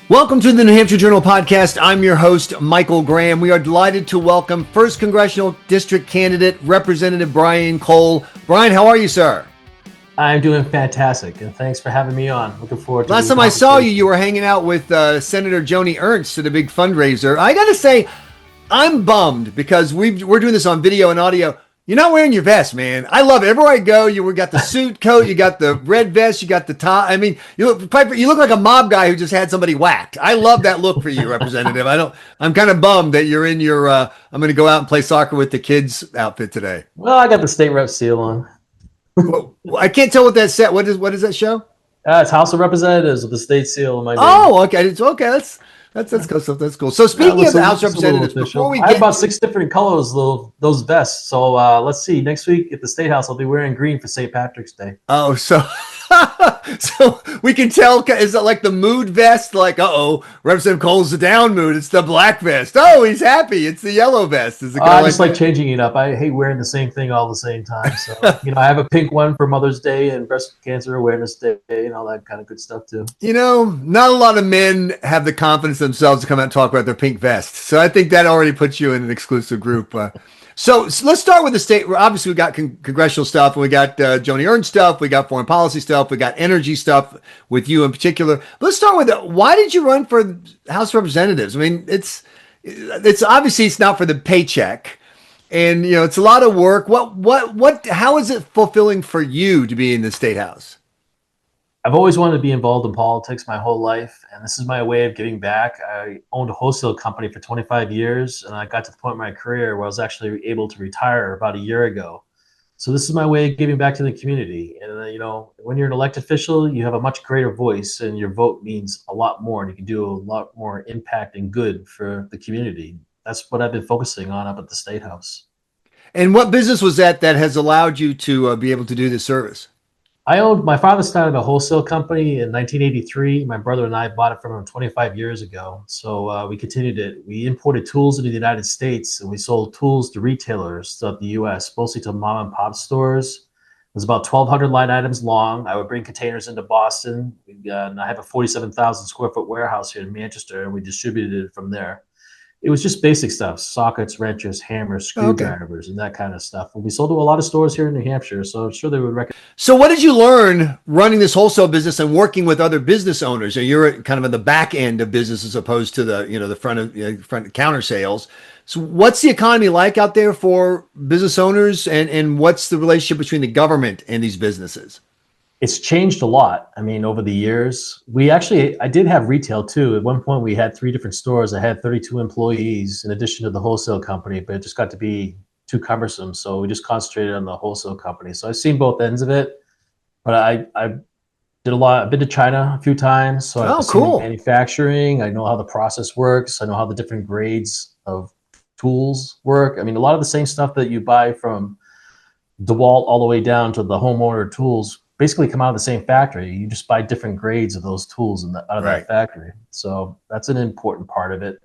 Welcome to the New Hampshire Journal podcast. I'm your host, Michael Graham. We are delighted to welcome 1st Congressional District candidate, Representative Brian Cole. Brian, how are you, sir? I'm doing fantastic, and thanks for having me on. Looking forward to Last time I saw you, you were hanging out with Senator Joni Ernst at a big fundraiser. I got to say, I'm bummed because we're doing this on video and audio. You're not wearing your vest, man. I love it. Everywhere I go, you got the suit coat, you got the red vest, you got the tie. I mean, you look like a mob guy who just had somebody whacked. I love that look for you, Representative. I'm kind of bummed that you're in your I'm going to go out and play soccer with the kids outfit today. Well, I got the state rep seal on. Well, I can't tell what that set. What is that show? It's House of Representatives with the state seal on my name. Oh, okay. It's okay. That's cool stuff. That's cool. So speaking of the House of Representatives, before we I have about 6 different colors, those vests. So let's see. Next week at the State House, I'll be wearing green for St. Patrick's Day. Oh, so we can tell. Is it like the mood vest? Like, Representative Cole's the down mood. It's the black vest. Oh, he's happy. It's the yellow vest. Is it? I just like changing it up. I hate wearing the same thing all the same time. So I have a pink one for Mother's Day and Breast Cancer Awareness Day and all that kind of good stuff too. Not a lot of men have the confidence themselves to come out and talk about their pink vests. So I think that already puts you in an exclusive group. So let's start with the state. Obviously, we got congressional stuff, and we got Joni Ernst stuff, we got foreign policy stuff, we got energy stuff with you in particular. But let's start with why did you run for House of Representatives? I mean, it's obviously it's not for the paycheck, and it's a lot of work. How is it fulfilling for you to be in the state house? I've always wanted to be involved in politics my whole life, and this is my way of giving back. I owned a wholesale company for 25 years, and I got to the point in my career where I was actually able to retire about a year ago. So this is my way of giving back to the community. And, when you're an elected official, you have a much greater voice, and your vote means a lot more, and you can do a lot more impact and good for the community. That's what I've been focusing on up at the State House. And what business was that has allowed you to be able to do this service? My father started a wholesale company in 1983. My brother and I bought it from him 25 years ago. So we continued it. We imported tools into the United States, and we sold tools to retailers throughout the U.S., mostly to mom and pop stores. It was about 1,200 line items long. I would bring containers into Boston. I have a 47,000 square foot warehouse here in Manchester, and we distributed it from there. It was just basic stuff: sockets, wrenches, hammers, screwdrivers, and that kind of stuff. And we sold to a lot of stores here in New Hampshire, so I'm sure they would recognize. So what did you learn running this wholesale business and working with other business owners? You're kind of at the back end of business as opposed to the front counter sales. So what's the economy like out there for business owners, and what's the relationship between the government and these businesses? It's changed a lot. I mean, over the years, I did have retail too. At one point we had 3 different stores. I had 32 employees in addition to the wholesale company, but it just got to be too cumbersome. So we just concentrated on the wholesale company. So I've seen both ends of it, but I did a lot. I've been to China a few times. So I've seen manufacturing. I know how the process works. I know how the different grades of tools work. I mean, a lot of the same stuff that you buy from DeWalt all the way down to the homeowner tools basically come out of the same factory. You just buy different grades of those tools out of that factory. So that's an important part of it.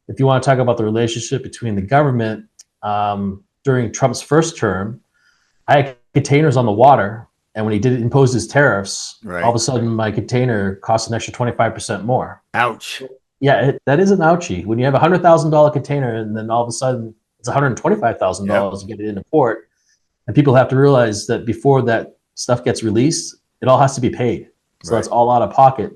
If you want to talk about the relationship between the government, during Trump's first term, I had containers on the water, and when he impose his tariffs, all of a sudden my container cost an extra 25% more. Ouch. Yeah, that is an ouchie. When you have a $100,000 container, and then all of a sudden it's $125,000 to get it into port, and people have to realize that before that stuff gets released, it all has to be paid. So that's all out of pocket.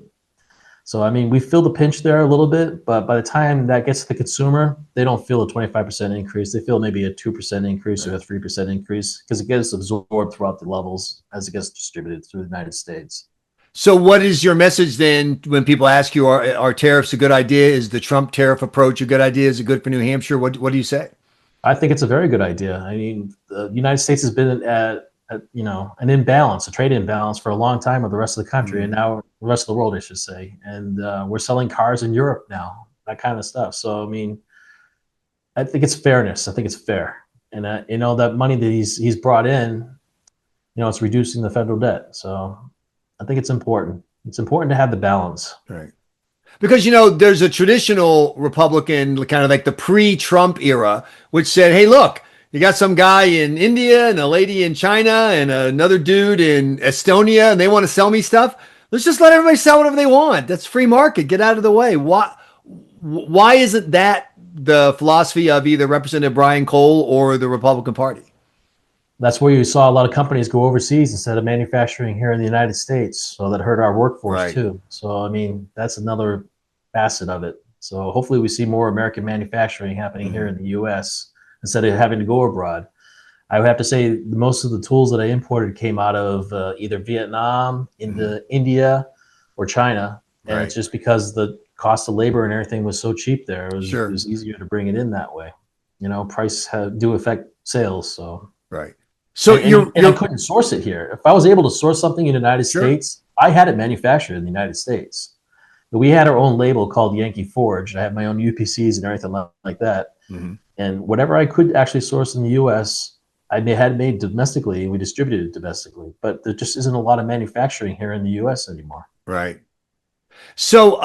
So, I mean, we feel the pinch there a little bit, but by the time that gets to the consumer, they don't feel a 25% increase. They feel maybe a 2% increase or a 3% increase because it gets absorbed throughout the levels as it gets distributed through the United States. So what is your message then when people ask you, are tariffs a good idea? Is the Trump tariff approach a good idea? Is it good for New Hampshire? What do you say? I think it's a very good idea. I mean, the United States has been at an imbalance, a trade imbalance for a long time with the rest of the country, and now the rest of the world, I should say. And we're selling cars in Europe now, that kind of stuff. So, I mean, I think it's fairness. I think it's fair. And, that money that he's brought in, it's reducing the federal debt. So I think it's important. It's important to have the balance. Right. Because, there's a traditional Republican, kind of like the pre-Trump era, which said, hey, look, you got some guy in India and a lady in China and another dude in Estonia, and they want to sell me stuff. Let's just let everybody sell whatever they want. That's free market. Get out of the way. Why isn't that the philosophy of either Representative Brian Cole or the Republican Party? That's where you saw a lot of companies go overseas instead of manufacturing here in the United States. So that hurt our workforce Right. too. So, I mean, that's another facet of it. So hopefully we see more American manufacturing happening here in the US instead of having to go abroad. I would have to say most of the tools that I imported came out of either Vietnam, into India, or China. And Right. it's just because the cost of labor and everything was so cheap there. It Sure. was easier to bring it in that way. You know, price do affect sales. So Right. So and I couldn't source it here. If I was able to source something in the United Sure. States, I had it manufactured in the United States. But we had our own label called Yankee Forge. I have my own UPCs and everything like that. And whatever I could actually source in the US, I had made domestically, and we distributed it domestically. But there just isn't a lot of manufacturing here in the US anymore. Right. So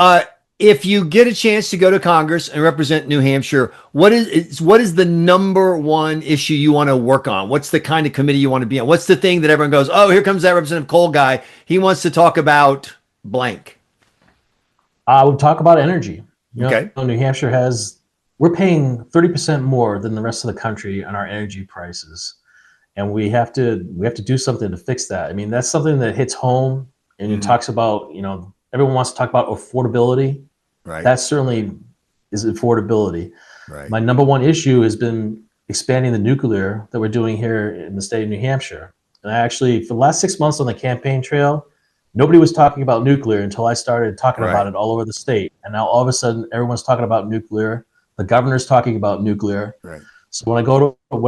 if you get a chance to go to Congress and represent New Hampshire, what is the number one issue you want to work on? What's the kind of committee you want to be on? What's the thing that everyone goes, oh, here comes that Representative Cole guy. He wants to talk about blank. I would talk about energy. Okay. New Hampshire we're paying 30% more than the rest of the country on our energy prices. And we have to do something to fix that. I mean, that's something that hits home, and it talks about, everyone wants to talk about affordability. Right. That certainly is affordability. Right. My number one issue has been expanding the nuclear that we're doing here in the state of New Hampshire. And I actually, for the last 6 months on the campaign trail, nobody was talking about nuclear until I started talking about it all over the state. And now all of a sudden, everyone's talking about nuclear. The governor's talking about nuclear. Right. So when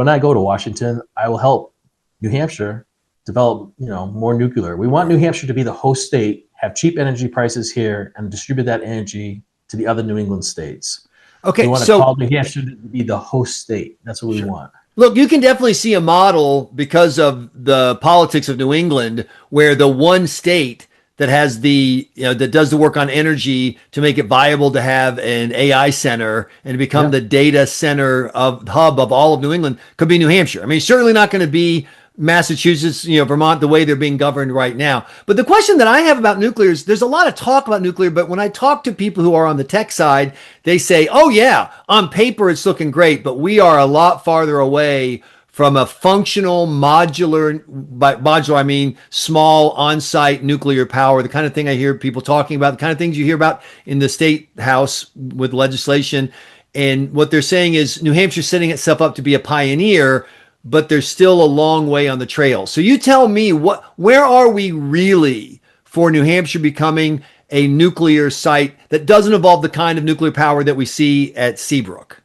I go to Washington, I will help New Hampshire develop, more nuclear. We want New Hampshire to be the host state, have cheap energy prices here, and distribute that energy to the other New England states. Okay. We want to call New Hampshire to be the host state. That's what we want. Look, you can definitely see a model because of the politics of New England, where the one state that has that does the work on energy to make it viable to have an AI center and to become the data center hub of all of New England could be New Hampshire. I mean, certainly not going to be Massachusetts, Vermont, the way they're being governed right now. But the question that I have about nuclear is there's a lot of talk about nuclear, but when I talk to people who are on the tech side, they say, oh yeah, on paper it's looking great, but we are a lot farther away from a functional modular, by modular, I mean small on-site nuclear power, the kind of thing I hear people talking about, the kind of things you hear about in the state house with legislation. And what they're saying is New Hampshire's setting itself up to be a pioneer, but there's still a long way on the trail. So you tell me, where are we really for New Hampshire becoming a nuclear site that doesn't involve the kind of nuclear power that we see at Seabrook?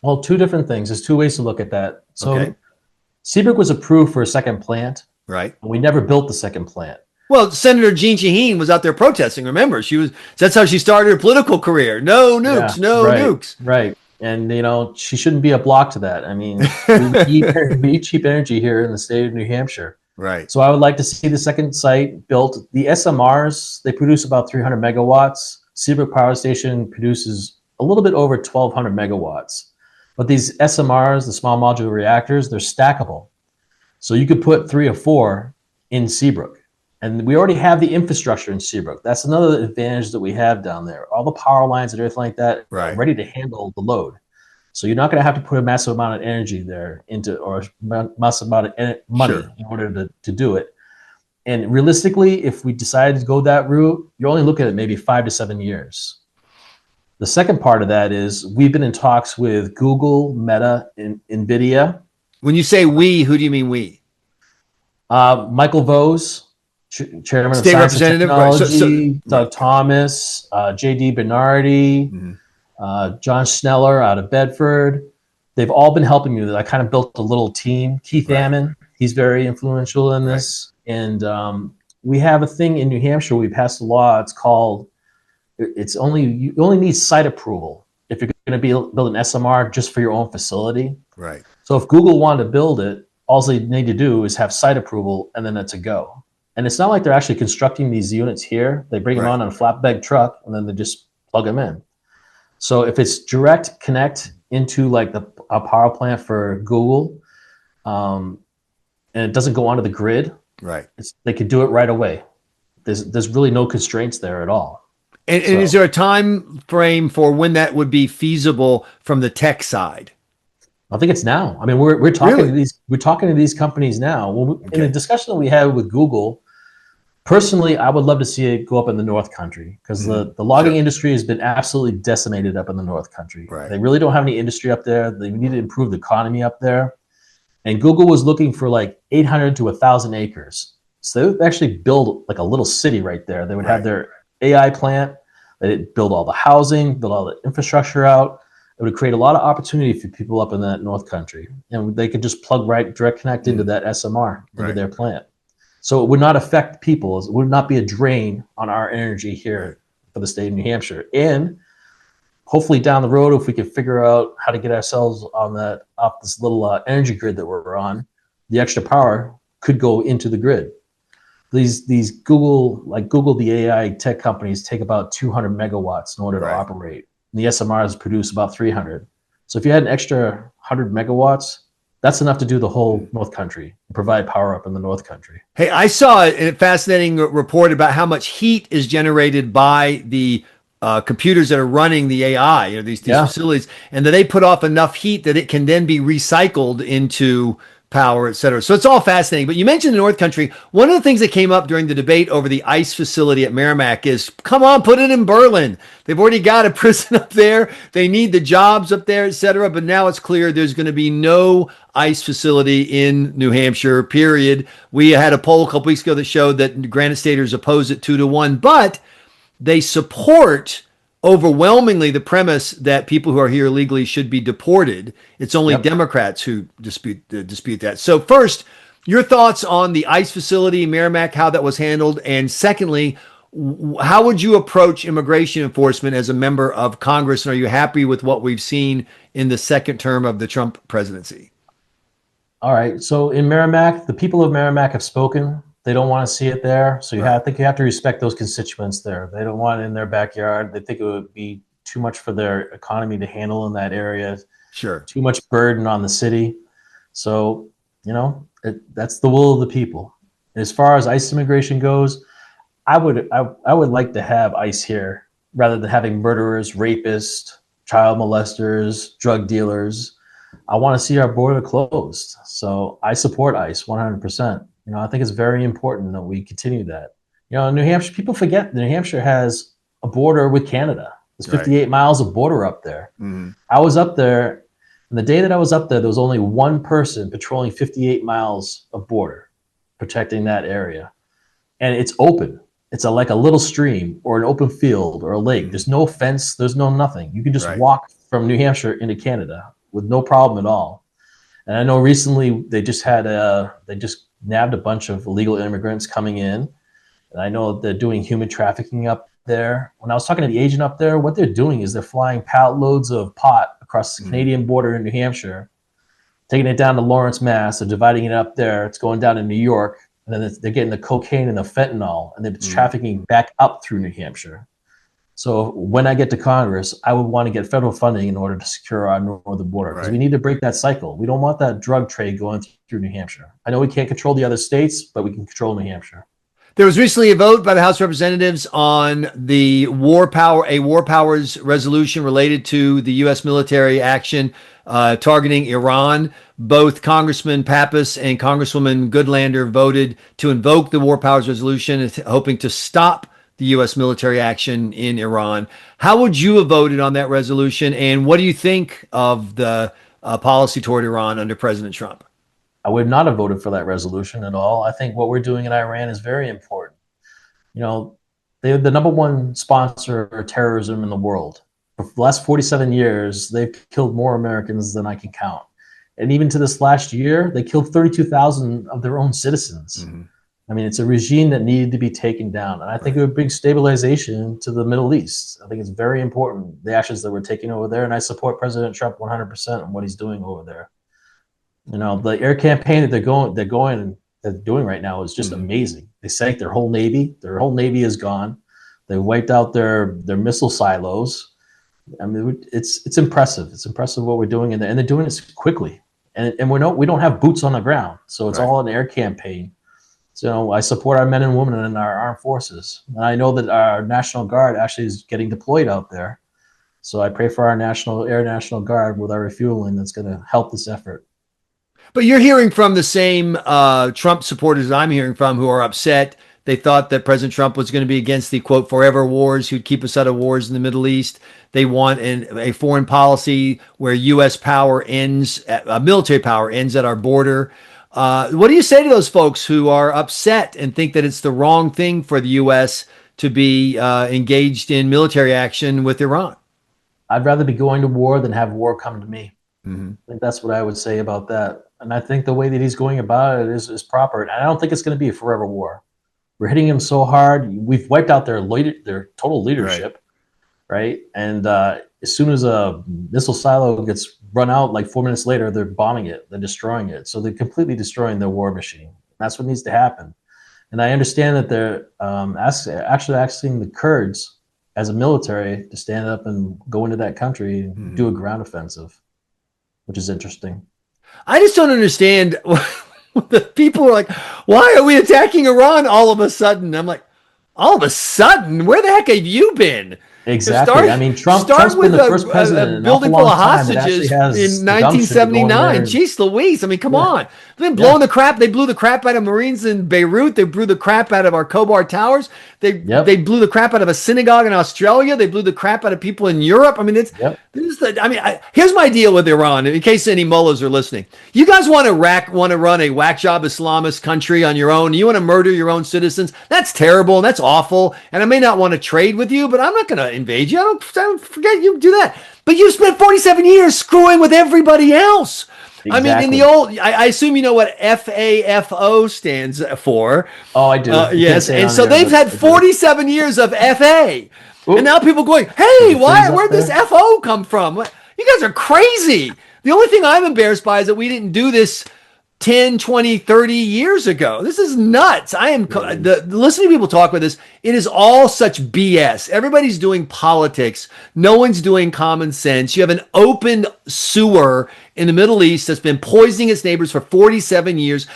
Well, two different things. There's two ways to look at that. So Seabrook was approved for a second plant. Right. And we never built the second plant. Well, Senator Jean Shaheen was out there protesting. Remember, that's how she started her political career. No nukes, nukes. Right. And, she shouldn't be a block to that. I mean, we eat cheap energy here in the state of New Hampshire. Right. So I would like to see the second site built. The SMRs, they produce about 300 megawatts. Seabrook Power Station produces a little bit over 1,200 megawatts. But these SMRs, the small modular reactors, they're stackable. So you could put 3 or 4 in Seabrook. And we already have the infrastructure in Seabrook. That's another advantage that we have down there. All the power lines and everything like that are ready to handle the load. So you're not going to have to put a massive amount of energy there or a massive amount of money in order to do it. And realistically, if we decided to go that route, you're only looking at maybe 5 to 7 years. The second part of that is we've been in talks with Google, Meta, and Nvidia. When you say we, who do you mean we? Michael Vose, Chairman State of Science and Representative, Technology, Doug Thomas, J.D. Bernardi, John Schneller out of Bedford. They've all been helping me. I kind of built a little team. Keith Ammon, he's very influential in this. And we have a thing in New Hampshire. We passed a law. It's called, you only need site approval if you're going to build an SMR just for your own facility. Right. So if Google wanted to build it, all they need to do is have site approval, and then it's a go. And it's not like they're actually constructing these units here. They bring them on a flatbed truck, and then they just plug them in. So if it's direct connect into like a power plant for Google, and it doesn't go onto the grid, they could do it right away. there's really no constraints there at all. And is there a time frame for when that would be feasible from the tech side? I think it's now. I mean, we're talking Really? to these companies now. Well, in Okay. the discussion that we had with Google, personally, I would love to see it go up in the North Country, because the logging Sure. industry has been absolutely decimated up in the North Country. Right. They really don't have any industry up there. They need to improve the economy up there. And Google was looking for like 800 to 1,000 acres. So they would actually build like a little city right there. They would have their AI plant. They'd build all the housing, build all the infrastructure out. It would create a lot of opportunity for people up in that North Country. And they could just plug direct connect into that SMR, into their plant. So it would not affect people. It would not be a drain on our energy here for the state of New Hampshire. And hopefully down the road, if we can figure out how to get ourselves on that, off this little energy grid that we're on, the extra power could go into the grid. These Google, the AI tech companies, take about 200 megawatts in order to operate. And the SMRs produce about 300. So if you had an extra 100 megawatts, that's enough to do the whole North Country and provide power up in the North Country. Hey, I saw a fascinating report about how much heat is generated by the computers that are running the AI, these facilities, and that they put off enough heat that it can then be recycled into power, et cetera. So it's all fascinating. But you mentioned the North Country. One of the things that came up during the debate over the ICE facility at Merrimack is, come on, put it in Berlin. They've already got a prison up there. They need the jobs up there, et cetera. But now it's clear there's going to be no ICE facility in New Hampshire, period. We had a poll a couple weeks ago that showed that Granite Staters oppose it 2-1, but they support overwhelmingly the premise that people who are here illegally should be deported. It's only Democrats who dispute that. So first, your thoughts on the ICE facility, Merrimack, how that was handled, and secondly, how would you approach immigration enforcement as a member of Congress, and are you happy with what we've seen in the second term of the Trump presidency? All right. So in Merrimack, the people of Merrimack have spoken. They don't want to see it there. So I think you have to respect those constituents there. They don't want it in their backyard. They think it would be too much for their economy to handle in that area. Sure. Too much burden on the city. So, that's the will of the people. As far as ICE immigration goes, I would like to have ICE here rather than having murderers, rapists, child molesters, drug dealers. I want to see our border closed. So I support ICE 100%. I think it's very important that we continue that. In New Hampshire, people forget that New Hampshire has a border with Canada. There's 58 miles of border up there. Mm-hmm. I was up there, and the day that I was up there, there was only one person patrolling 58 miles of border, protecting that area. And it's open. It's like a little stream or an open field or a lake. Mm-hmm. There's no fence. There's no nothing. You can just walk from New Hampshire into Canada with no problem at all. And I know recently they just nabbed a bunch of illegal immigrants coming in. And I know they're doing human trafficking up there. When I was talking to the agent up there, what they're doing is they're flying pallet loads of pot across the Canadian border in New Hampshire, taking it down to Lawrence, Mass. They're dividing it up there. It's going down to New York. And then they're getting the cocaine and the fentanyl, and they're trafficking back up through New Hampshire. So when I get to Congress, I would want to get federal funding in order to secure our northern border, because we need to break that cycle. We don't want that drug trade going through New Hampshire. I know we can't control the other states, but we can control New Hampshire. There was recently a vote by the House of Representatives on the war powers resolution related to the U.S. military action targeting Iran. Both Congressman Pappas and Congresswoman Goodlander voted to invoke the war powers resolution, hoping to stop the U.S. military action in Iran. How would you have voted on that resolution? And what do you think of the policy toward Iran under President Trump? I would not have voted for that resolution at all. I think what we're doing in Iran is very important. They're the number one sponsor of terrorism in the world. For the last 47 years, they've killed more Americans than I can count. And even to this last year, they killed 32,000 of their own citizens. Mm-hmm. I mean, it's a regime that needed to be taken down. And I think it would bring stabilization to the Middle East. I think it's very important, the actions that we're taking over there. And I support President Trump 100% on what he's doing over there. The air campaign that they're doing right now is just amazing. They sank their whole Navy. Their whole Navy is gone. They wiped out their missile silos. I mean, it's impressive. It's impressive what we're doing, and they're doing it quickly. And we don't have boots on the ground. So it's all an air campaign. So I support our men and women in our armed forces. And I know that our National Guard actually is getting deployed out there. So I pray for our Air National Guard with our refueling that's going to help this effort. But you're hearing from the same Trump supporters I'm hearing from who are upset. They thought that President Trump was going to be against the quote forever wars, who'd keep us out of wars in the Middle East. They want a foreign policy where U.S. power ends, military power ends at our border. What do you say to those folks who are upset and think that it's the wrong thing for the U.S. to be engaged in military action with Iran? I'd rather be going to war than have war come to me. Mm-hmm. I think that's what I would say about that. And I think the way that he's going about it is proper. And I don't think it's going to be a forever war. We're hitting him so hard. We've wiped out their total leadership, right? And as soon as a missile silo gets run out, like 4 minutes later, they're bombing it. They're destroying it. So they're completely destroying their war machine. That's what needs to happen. And I understand that they're actually asking the Kurds as a military to stand up and go into that country and do a ground offensive, which is interesting. I just don't understand. The people are like, why are we attacking Iran all of a sudden? I'm like, all of a sudden? Where the heck have you been? Exactly. I mean, Trump's been the first president in a building full of hostages in 1979. Jeez Louise. I mean, come on. They've been blowing the crap. They blew the crap out of Marines in Beirut. They blew the crap out of our Khobar towers. They blew the crap out of a synagogue in Australia. They blew the crap out of people in Europe. I mean, here's my deal with Iran, in case any mullahs are listening. You guys want to run a whack job Islamist country on your own. You want to murder your own citizens. That's terrible and that's awful. And I may not want to trade with you, but I'm not going to invade you. I don't forget you do that. But you spent 47 years screwing with everybody else. Exactly. I mean, in the old, I assume you know what FAFO stands for. Oh, I do. Yes. And so they've had 47 years of FA. Ooh. And now people going, hey, where'd this FO come from? You guys are crazy. The only thing I'm embarrassed by is that we didn't do this 10, 20, 30 years ago. This is nuts. Listening to people talk about this, it is all such BS. Everybody's doing politics. No one's doing common sense. You have an open sewer in the Middle East that's been poisoning its neighbors for 47 years.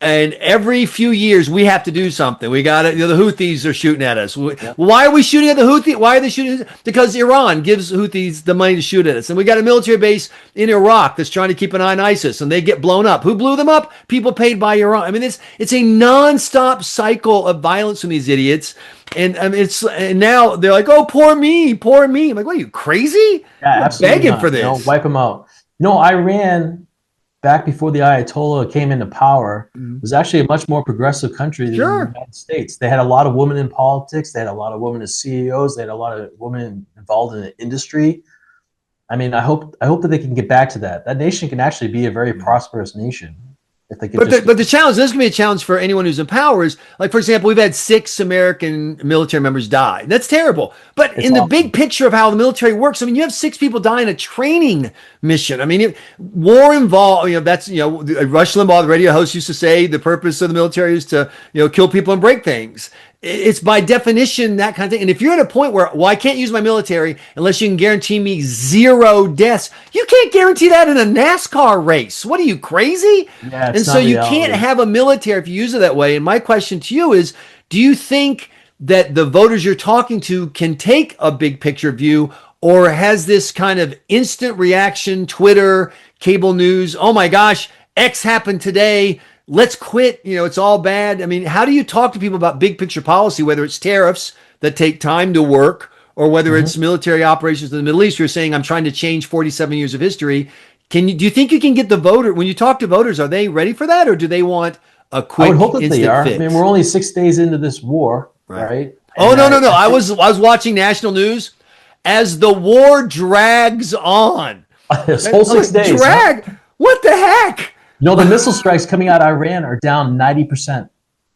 And every few years, we have to do something. We got it. The Houthis are shooting at us. Why are we shooting at the Houthis? Why are they shooting? Because Iran gives Houthis the money to shoot at us. And we got a military base in Iraq that's trying to keep an eye on ISIS, and they get blown up. Who blew them up? People paid by Iran. I mean, it's a nonstop cycle of violence from these idiots. And and now they're like, oh, poor me, poor me. I'm like, what are you, crazy? Yeah, absolutely. Begging for this. Wipe them out. Iran, back before the Ayatollah came into power, was actually a much more progressive country than the United States. They had a lot of women in politics. They had a lot of women as CEOs. They had a lot of women involved in the industry. I mean, I hope that they can get back to that. That nation can actually be a very prosperous nation. If they could but the challenge, this is going to be a challenge for anyone who's in power, is like, for example, we've had 6 American military members die. That's terrible. But in the big picture of how the military works, I mean, you have 6 people die in a training mission. I mean, war involved, that's, Rush Limbaugh, the radio host, used to say the purpose of the military is to, kill people and break things. It's by definition that kind of thing. And if you're at a point where, I can't use my military unless you can guarantee me 0 deaths, you can't guarantee that in a NASCAR race. What are you, crazy? Yeah, and so you can't have a military if you use it that way. And my question to you is, do you think that the voters you're talking to can take a big picture view, or has this kind of instant reaction, Twitter, cable news, oh my gosh, X happened today, let's quit, it's all bad? I mean, how do you talk to people about big picture policy, whether it's tariffs that take time to work, or whether it's military operations in the Middle East? You're saying, I'm trying to change 47 years of history. Do you think you can get the voter, when you talk to voters, are they ready for that, or do they want a quick, I would hope that they are. fix? I mean, we're only 6 days into this war, right? Oh, no. I was watching national news as the war drags on. This whole 6 days. What the heck? The missile strikes coming out of Iran are down 90%.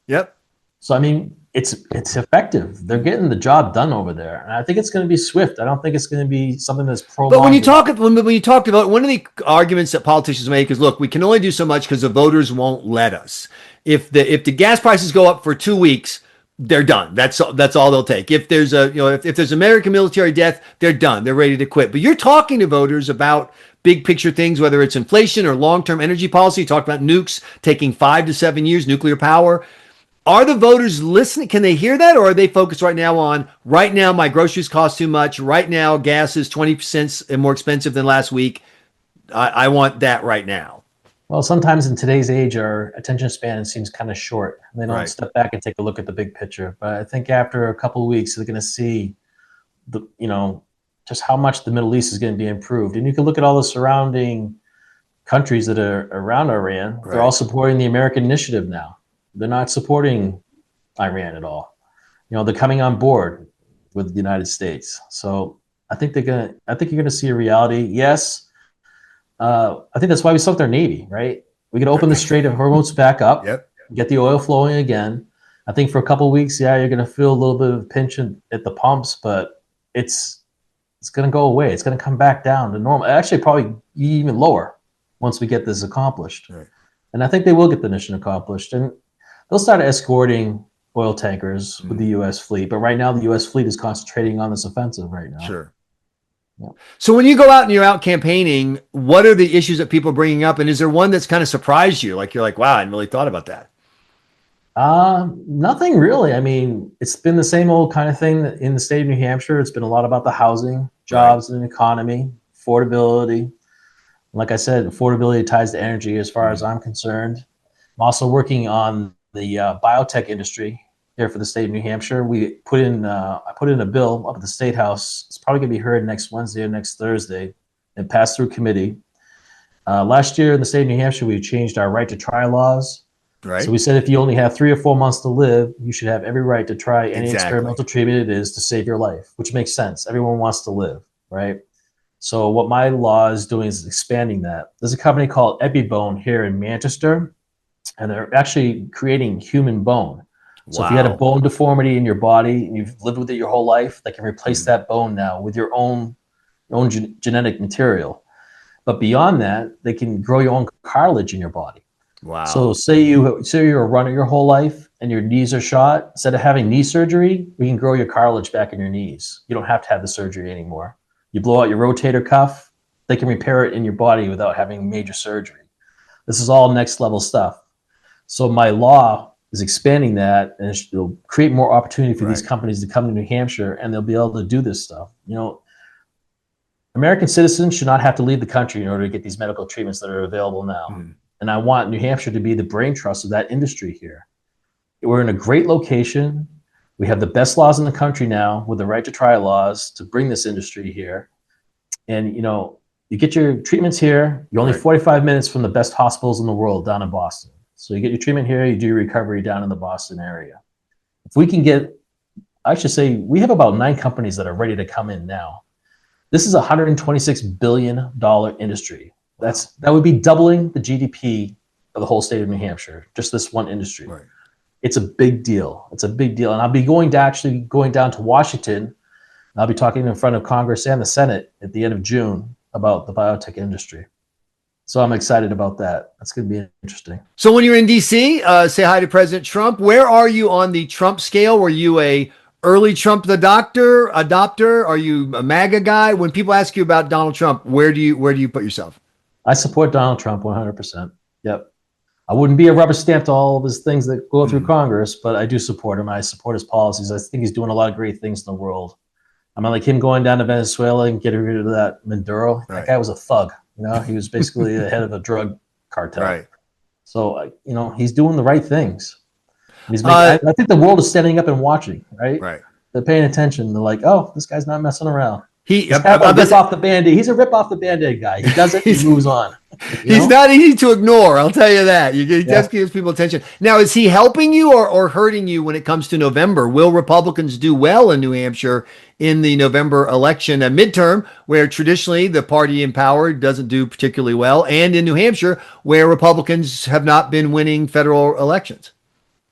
Yep. So, I mean, it's effective. They're getting the job done over there. And I think it's going to be swift. I don't think it's going to be something that's prolonged. But when you talk about, one of the arguments that politicians make is, look, we can only do so much because the voters won't let us. If the gas prices go up for 2 weeks, they're done. That's all they'll take. If there's if there's American military death, they're done. They're ready to quit. But you're talking to voters about big picture things, whether it's inflation or long-term energy policy. You talked about nukes taking 5 to 7 years, nuclear power. Are the voters listening? Can they hear that? Or are they focused right now on, right now, my groceries cost too much. Right now, gas is 20% more expensive than last week. I want that right now. Well, sometimes in today's age, our attention span seems kind of short. They don't Right. step back and take a look at the big picture. But I think after a couple of weeks, they're going to see just how much the Middle East is going to be improved. And you can look at all the surrounding countries that are around Iran. Right. They're all supporting the American initiative now. They're not supporting Iran at all. They're coming on board with the United States. So I think you're gonna see a reality. Yes. I think that's why we sunk their Navy, right? We could open the Strait of Hormuz back up, Yep. get the oil flowing again. I think for a couple of weeks, you're going to feel a little bit of a pinch at the pumps, but it's going to go away. It's going to come back down to normal. Actually, probably even lower once we get this accomplished. Right. And I think they will get the mission accomplished. And they'll start escorting oil tankers with the U.S. fleet. But right now, the U.S. fleet is concentrating on this offensive right now. Sure. Yeah. So when you go out and you're out campaigning, what are the issues that people are bringing up? And is there one that's kind of surprised you? Like, you're like, wow, I hadn't really thought about that. Nothing really. I mean, it's been the same old kind of thing in the state of New Hampshire. It's been a lot about the housing, jobs, and economy, affordability. Like I said, affordability ties to energy as far as I'm concerned. I'm also working on the biotech industry here for the state of New Hampshire. I put in a bill up at the State House. It's probably going to be heard next Wednesday or next Thursday and passed through committee. Last year in the state of New Hampshire, we changed our right to try laws. Right. So we said if you only have 3 or 4 months to live, you should have every right to try any experimental treatment it is to save your life, which makes sense. Everyone wants to live, right? So what my law is doing is expanding that. There's a company called EpiBone here in Manchester, and they're actually creating human bone. So if you had a bone deformity in your body and you've lived with it your whole life, they can replace that bone now with your own genetic material. But beyond that, they can grow your own cartilage in your body. Wow. So say you're a runner your whole life and your knees are shot. Instead of having knee surgery, we can grow your cartilage back in your knees. You don't have to have the surgery anymore. You blow out your rotator cuff, they can repair it in your body without having major surgery. This is all next level stuff. So my law is expanding that, and it'll create more opportunity for these companies to come to New Hampshire, and they'll be able to do this stuff. American citizens should not have to leave the country in order to get these medical treatments that are available now. And I want New Hampshire to be the brain trust of that industry here. We're in a great location. We have the best laws in the country now with the right to try laws to bring this industry here. And, you get your treatments here. You're only 45 minutes from the best hospitals in the world down in Boston. So you get your treatment here, you do your recovery down in the Boston area. If we can we have about 9 companies that are ready to come in now. This is a $126 billion industry. That would be doubling the GDP of the whole state of New Hampshire, just this one industry. Right. It's a big deal. And I'll be going down to Washington. And I'll be talking in front of Congress and the Senate at the end of June about the biotech industry. So I'm excited about that. That's going to be interesting. So when you're in DC, say hi to President Trump. Where are you on the Trump scale? Were you a early Trump adopter? Are you a MAGA guy? When people ask you about Donald Trump, where do you put yourself? I support Donald Trump 100%. Yep. I wouldn't be a rubber stamp to all of his things that go through Congress, but I do support him. I support his policies. I think he's doing a lot of great things in the world. I mean, like him going down to Venezuela and getting rid of that Maduro. Right. That guy was a thug. He was basically the head of a drug cartel. Right. So, he's doing the right things. I think the world is standing up and watching, right? Right. They're paying attention. They're like, oh, this guy's not messing around. He's rip off the Band-Aid. He's a rip off the Band-Aid guy. He does it, he moves on. He's not easy to ignore, I'll tell you that. He just gives people attention. Now, is he helping you or hurting you when it comes to November? Will Republicans do well in New Hampshire in the November election, a midterm, where traditionally the party in power doesn't do particularly well, and in New Hampshire, where Republicans have not been winning federal elections?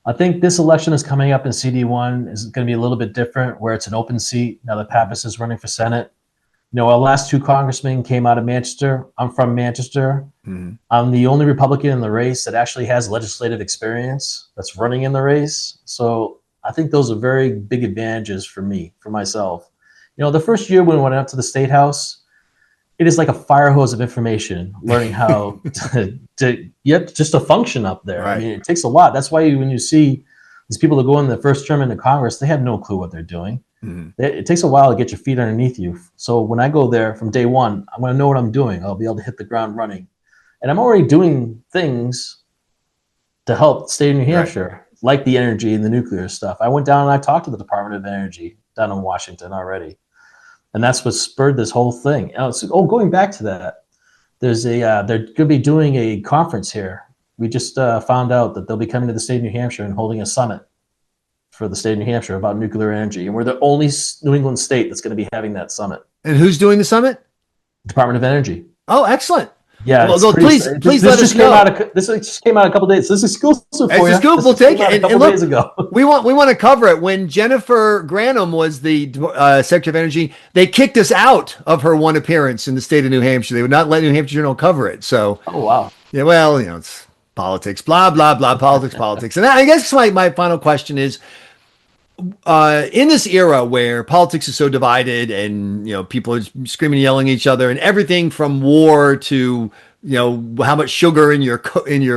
I think this election is coming up in CD-1 is going to be a little bit different, where it's an open seat. Now that Pappas is running for Senate. Our last 2 congressmen came out of Manchester. I'm from Manchester. I'm the only Republican in the race that actually has legislative experience that's running in the race. So I think those are very big advantages for myself. The first year when we went up to the State House, it is like a fire hose of information, learning how just to function up there. Right. I mean, it takes a lot. That's why when you see these people that go in the first term into Congress, they have no clue what they're doing. Mhm. It takes a while to get your feet underneath you. So when I go there from day one, I'm going to know what I'm doing. I'll be able to hit the ground running. And I'm already doing things to help the state of New Hampshire, like the energy and the nuclear stuff. I went down and I talked to the Department of Energy down in Washington already. And that's what spurred this whole thing. Going back to that, there's they're going to be doing a conference here. We just found out that they'll be coming to the state of New Hampshire and holding a summit for the state of New Hampshire about nuclear energy. And we're the only New England state that's going to be having that summit. And who's doing the summit? Department of Energy. Oh, excellent. Yeah, well, please let us know. This just came out a couple days. So this is exclusive for you. Scoop. We'll take it. A couple days ago. we want to cover it. When Jennifer Granholm was the Secretary of Energy, they kicked us out of her one appearance in the state of New Hampshire. They would not let New Hampshire Journal cover it. So, oh wow. Yeah, well, it's politics, blah blah blah, politics. And I guess my final question is, in this era where politics is so divided and people are screaming and yelling at each other and everything from war to how much sugar in your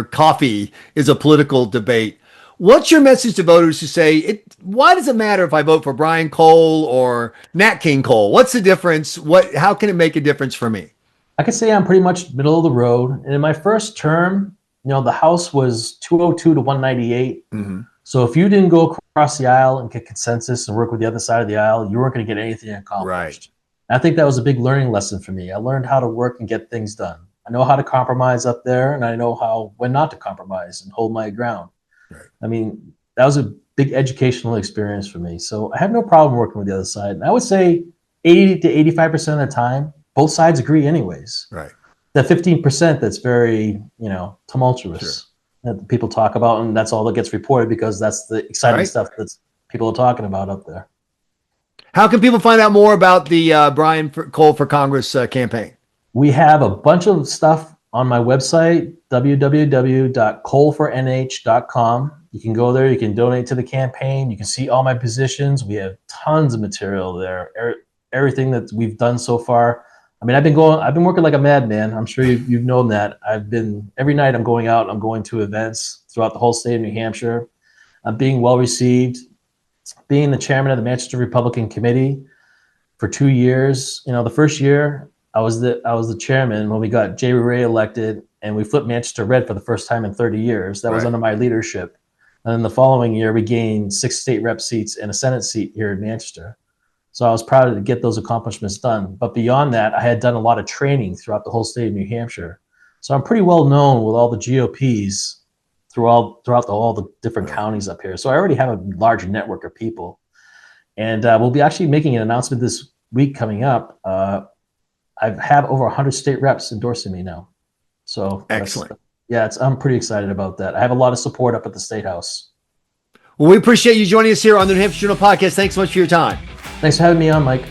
coffee is a political debate, what's your message to voters who say why does it matter if I vote for Brian Cole or Nat King Cole? What's the difference? How can it make a difference for me? I could say I'm pretty much middle of the road. And in my first term, the House was 202 to 198. Mm-hmm. So if you didn't go across the aisle and get consensus and work with the other side of the aisle, you weren't going to get anything accomplished. Right. And I think that was a big learning lesson for me. I learned how to work and get things done. I know how to compromise up there, and I know when not to compromise and hold my ground. Right. I mean, that was a big educational experience for me. So I have no problem working with the other side. And I would say 80 to 85% of the time, both sides agree anyways. Right. That 15% that's very, tumultuous. Sure. That people talk about, and that's all that gets reported because that's the exciting stuff that people are talking about up there. How can people find out more about the Brian Cole for Congress campaign? We have a bunch of stuff on my website, www.colefornh.com. You can go there. You can donate to the campaign. You can see all my positions. We have tons of material there. Everything that we've done so far. I mean, I've been working like a madman. I'm sure you've known that. Every night I'm going out, I'm going to events throughout the whole state of New Hampshire. I'm being well received. Being the chairman of the Manchester Republican Committee for 2 years. The first year I was the chairman when we got Jay Ray elected and we flipped Manchester red for the first time in 30 years. That was under my leadership. And then the following year we gained 6 state rep seats and a Senate seat here in Manchester. So I was proud to get those accomplishments done. But beyond that, I had done a lot of training throughout the whole state of New Hampshire. So I'm pretty well known with all the GOPs throughout all the different counties up here. So I already have a large network of people. And we'll be actually making an announcement this week coming up. I have over 100 state reps endorsing me now. So excellent. I'm pretty excited about that. I have a lot of support up at the State House. Well, we appreciate you joining us here on the New Hampshire Journal podcast. Thanks so much for your time. Thanks for having me on, Mike.